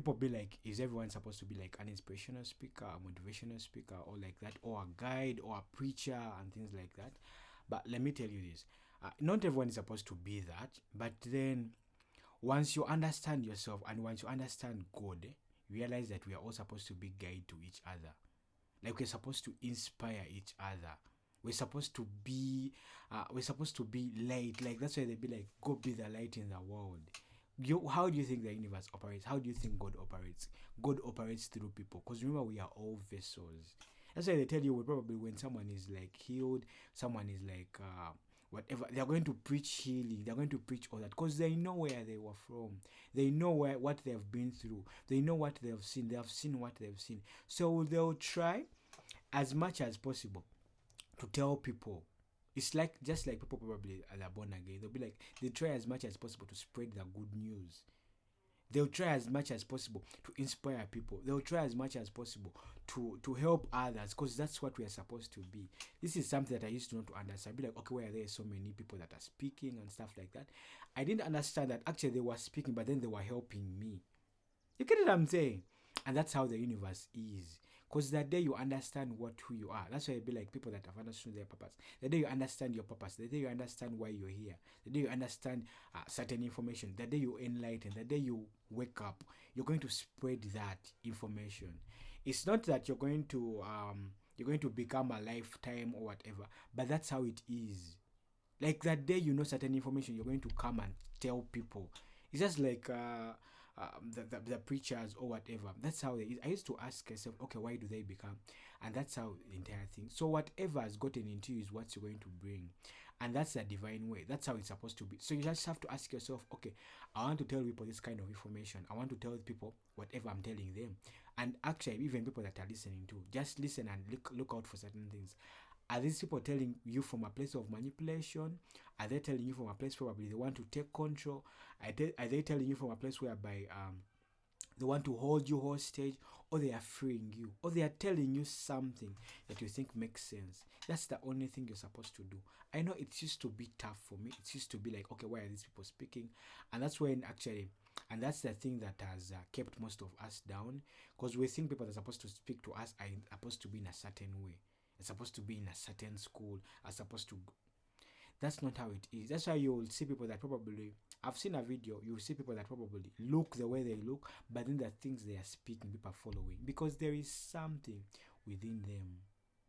people be like, is everyone supposed to be like an inspirational speaker, a motivational speaker, or like that, or a guide, or a preacher, and things like that? But let me tell you this: not everyone is supposed to be that. But then, once you understand yourself and once you understand God, you realize that we are all supposed to be guide to each other. Like we're supposed to inspire each other. We're supposed to be light. Like that's why they be like, go be the light in the world. How do you think the universe operates? How do you think God operates? God operates through people. Because remember, we are all vessels. That's why they tell you probably when someone is like healed, someone is like whatever, they're going to preach healing, they're going to preach all that because they know where they were from, they know what they've been through, they know what they have seen what they've seen. So they'll try as much as possible to tell people. It's like just like people probably are born again. They'll be like, they try as much as possible to spread the good news. They'll try as much as possible to inspire people. They'll try as much as possible to help others because that's what we are supposed to be. This is something that I used to not to understand. I'd be like, okay, why are there so many people that are speaking and stuff like that? I didn't understand that actually they were speaking, but then they were helping me. You get what I'm saying? And that's how the universe is. Because that day you understand who you are. That's why it'd be like people that have understood their purpose. The day you understand your purpose, the day you understand why you're here, the day you understand certain information, the day you enlighten, the day you wake up, you're going to spread that information. It's not that you're going to become a lifetime or whatever, but that's how it is. Like that day you know certain information, you're going to come and tell people. It's just like the preachers or whatever. That's how it is. I used to ask myself, okay, why do they become? And that's how the entire thing. So whatever has gotten into you is what you're going to bring. And that's the divine way. That's how it's supposed to be. So you just have to ask yourself, okay, I want to tell people this kind of information. I want to tell people whatever I'm telling them. And actually, even people that are listening to, just listen and look out for certain things. Are these people telling you from a place of manipulation? Are they telling you from a place probably they want to take control? Are they telling you from a place whereby they want to hold you hostage, or they are freeing you, or they are telling you something that you think makes sense? That's the only thing you're supposed to do. I know it used to be tough for me. It used to be like, okay, why are these people speaking? And that's when actually, and that's the thing that has kept most of us down, because we think people that are supposed to speak to us are supposed to be in a certain way. It's supposed to be in a certain school, are supposed to. That's not how it is. That's why you will see people that probably, I've seen a video, you will see people that probably look the way they look, but then the things they are speaking, people are following, because there is something within them.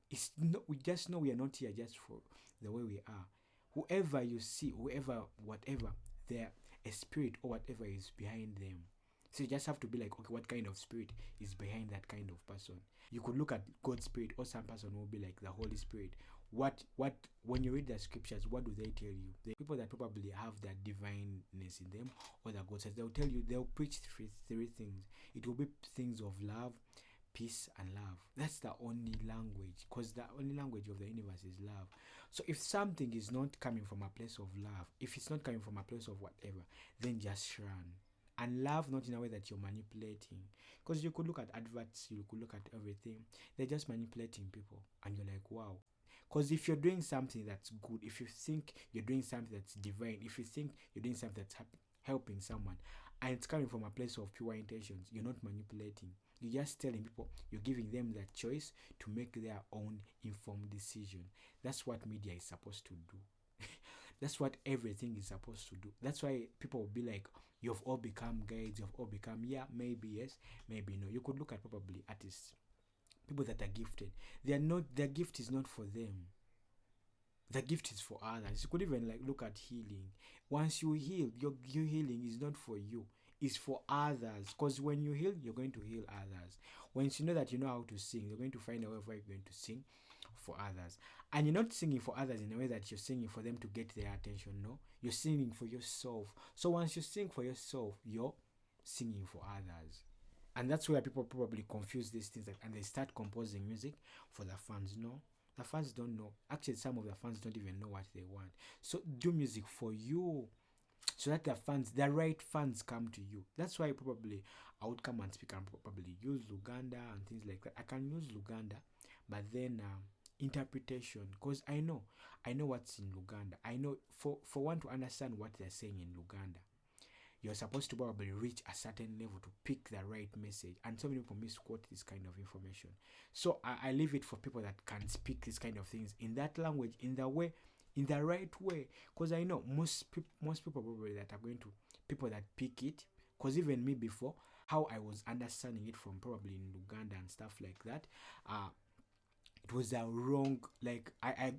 It's not, we just know we are not here just for the way we are. Whoever you see, whoever, whatever, there a spirit or whatever is behind them. So you just have to be like, okay, what kind of spirit is behind that kind of person? You could look at God's spirit, or some person will be like the Holy Spirit. What when you read the scriptures, what do they tell you? The people that probably have that divineness in them, or that God says, they'll tell you, they'll preach three things. It will be things of love, peace, and love. That's the only language, because the only language of the universe is love. So if something is not coming from a place of love, if it's not coming from a place of whatever, then just run. And love not in a way that you're manipulating, because you could look at adverts, you could look at everything, they're just manipulating people, and you're like, wow. Because if you're doing something that's good, if you think you're doing something that's divine, if you think you're doing something that's helping someone, and it's coming from a place of pure intentions, you're not manipulating. You're just telling people, you're giving them that choice to make their own informed decision. That's what media is supposed to do. That's what everything is supposed to do. That's why people will be like, you've all become guides, you've all become, yeah, maybe yes, maybe no. You could look at probably artists, people that are gifted. They are not, their gift is not for them. The gift is for others. You could even like look at healing. Once you heal, your healing is not for you. It's for others. Because when you heal, you're going to heal others. Once you know that you know how to sing, you're going to find a way of how you're going to sing for others. And you're not singing for others in a way that you're singing for them to get their attention. No, you're singing for yourself. So once you sing for yourself, you're singing for others. And that's where people probably confuse these things, and they start composing music for the fans. No, the fans don't know. Actually, some of the fans don't even know what they want. So do music for you, so that the right fans come to you. That's why probably I would come and speak and probably use Luganda and things like that. I can use Luganda, but then interpretation, because I know what's in Luganda. I know for one to understand what they're saying in Luganda, you're supposed to probably reach a certain level to pick the right message, and so many people misquote this kind of information. So I leave it for people that can speak this kind of things in that language, in the way, in the right way, because I know most people probably that are going to, people that pick it, because even me before, how I was understanding it from probably in Uganda and stuff like that, it was a wrong, like I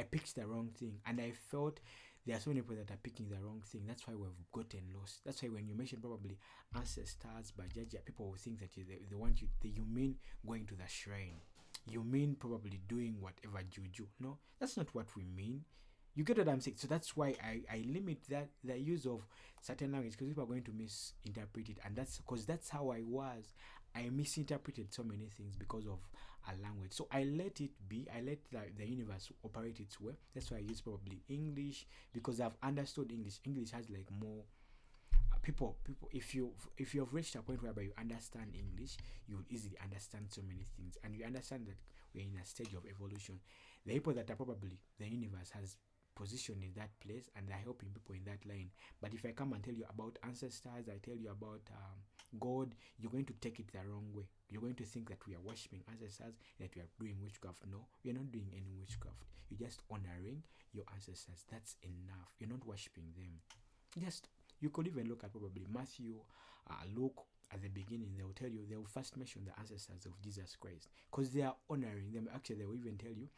picked the wrong thing, and I felt there are so many people that are picking the wrong thing. That's why we've gotten lost. That's why when you mention probably ancestors, Bajaja, people will think that they want you, you mean going to the shrine, you mean probably doing whatever juju. No, that's not what we mean. You get what I'm saying? So that's why I limit that the use of certain language, because people are going to misinterpret it, and that's because that's how I was. I misinterpreted so many things because of a language. So I let it be. I let the universe operate its way. That's why I use probably English, because I've understood English. English has like more people. If you've reached a point whereby you understand English, you will easily understand so many things, and you understand that we're in a stage of evolution. The people that are probably the universe has positioned in that place, and they're helping people in that line. But if I come and tell you about ancestors, I tell you about God, you're going to take it the wrong way. You're going to think that we are worshiping ancestors, that we are doing witchcraft. No, we're not doing any witchcraft. You're just honoring your ancestors. That's enough. You're not worshiping them. Just, you could even look at probably Mathew, Luke. At the beginning, they will tell you, they will first mention the ancestors of Jesus Christ, because they are honoring them. Actually, they will even tell you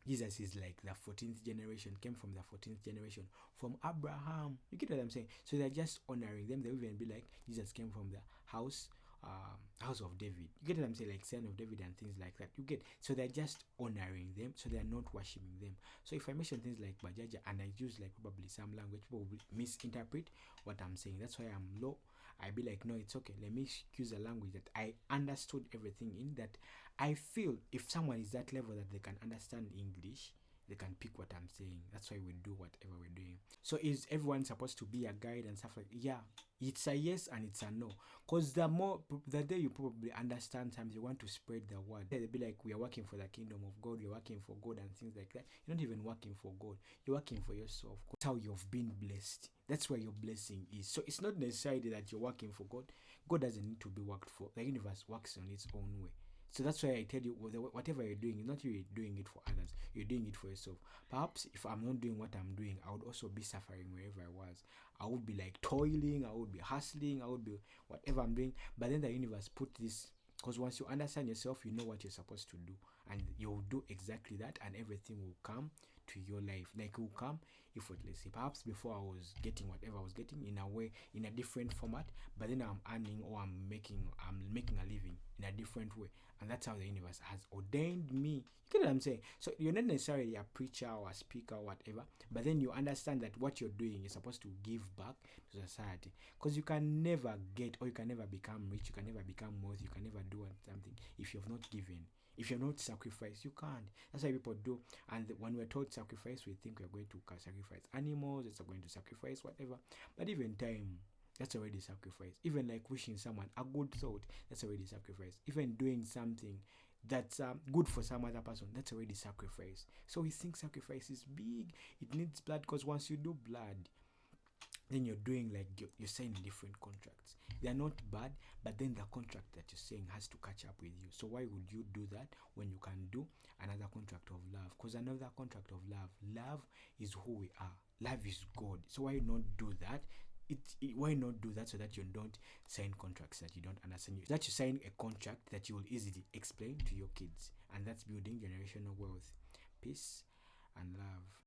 Jesus is like the 14th generation, came from the 14th generation, from Abraham. You get what I'm saying? So they're just honoring them. They'll even be like, Jesus came from the house of David. You get what I'm saying? Like son of David and things like that. You get? So they're just honoring them. So they're not worshiping them. So if I mention things like Bajaja and I use like probably some language, people will misinterpret what I'm saying. That's why I'm low. I be like, no, it's okay. Let me use a language that I understood everything in, that I feel if someone is that level that they can understand English, they can pick what I'm saying. That's why we do whatever we're doing. So is everyone supposed to be a guide and stuff like that? Yeah, it's a yes and it's a no. Because the day you probably understand something, you want to spread the word. They'll be like, we are working for the kingdom of God, we're working for God and things like that. You're not even working for God. You're working for yourself. That's how you've been blessed. That's where your blessing is. So it's not necessarily that you're working for God. God doesn't need to be worked for. The universe works on its own way. So that's why I tell you, whatever you're doing, not you doing it for others, you're doing it for yourself. Perhaps if I'm not doing what I'm doing, I would also be suffering wherever I was. I would be like toiling, I would be hustling, I would be whatever I'm doing. But then the universe put this, because once you understand yourself, you know what you're supposed to do, and you'll do exactly that, and everything will come to your life. Like, it will come effortlessly. Perhaps before I was getting whatever I was getting in a way, in a different format, but then I'm earning, or I'm making a living in a different way. And that's how the universe has ordained me. You get what I'm saying? So you're not necessarily a preacher or a speaker or whatever, but then you understand that what you're doing is supposed to give back to society. Because you can never get, or you can never become rich, you can never become wealthy, you can never do something if you've not given. If you're not sacrificed, you can't. That's why people do. And when we're told sacrifice, we think we're going to sacrifice animals, it's going to sacrifice whatever. But even time, that's already sacrifice. Even like wishing someone a good thought, that's already sacrifice. Even doing something that's good for some other person, that's already sacrifice. So we think sacrifice is big. It needs blood, because once you do blood, then you're doing like you're signing different contracts. They're not bad, but then the contract that you're saying has to catch up with you. So why would you do that when you can do another contract of love? Because another contract of love is who we are. Love is God. So why not do that? Why not do that so that you don't sign contracts that you don't understand? That you sign a contract that you will easily explain to your kids, and that's building generational wealth. Peace and love.